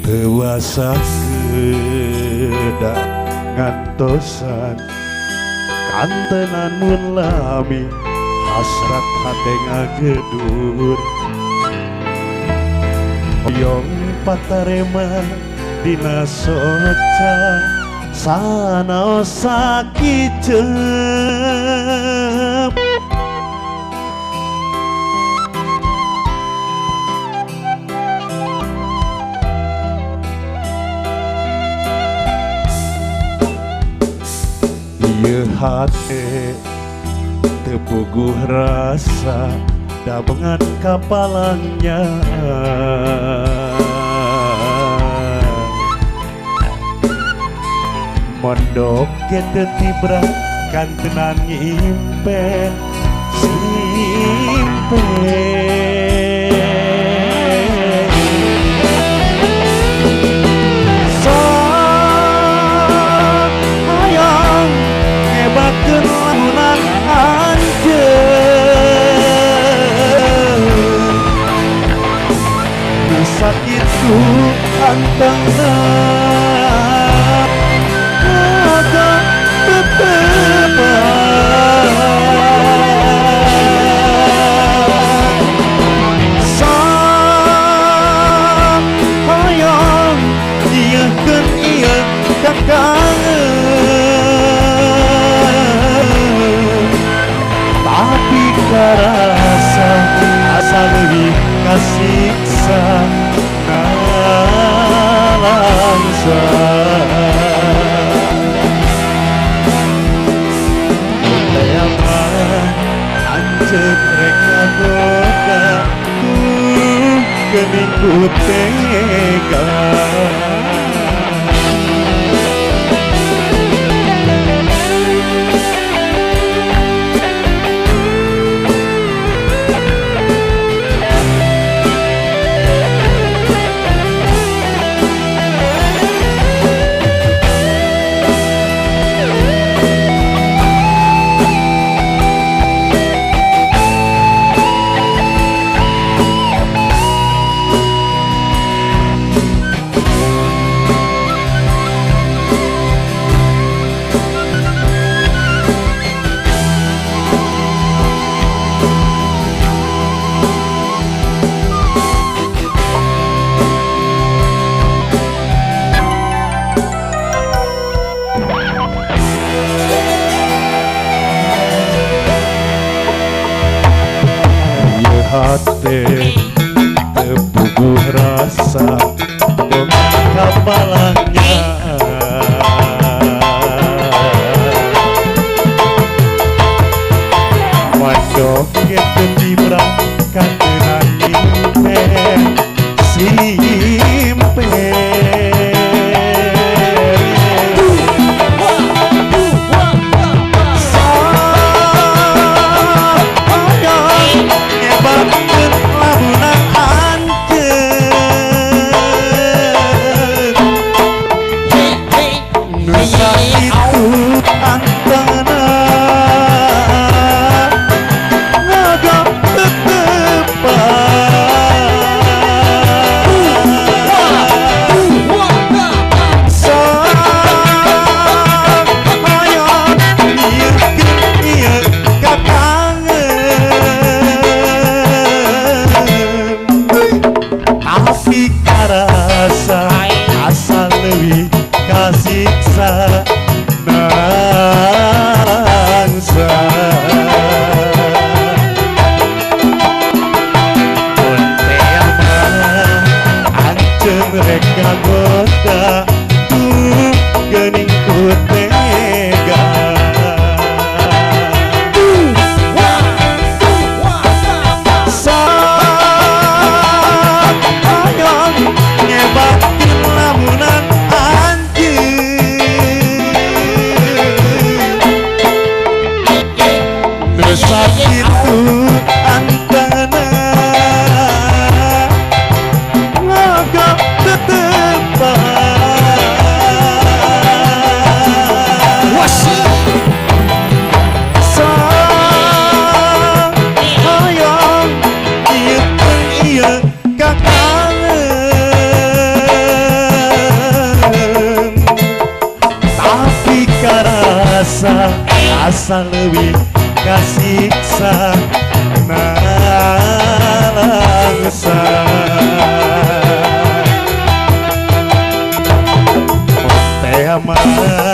dewasa kedah ngantosan kantenan mun lami hasrat hate ngagedur hoyong patarema dina soca sanaos sakiceum ieu hate teu puguh rasa dabengan kapalangnya mondok teu tibra kantenan ngimpen simpen sok hayang ngebakeun lamunan anjeun nu sakitu antengna tapi karasa asa leuwih kasiksa ngalangsa anjeun rek ngagoda geuning ku tega hate teu puguh rasa dengan kapalangnya mondok teu tibra kantenan ngimpen simpen asa leuwih kasiksa nalangsa teh mah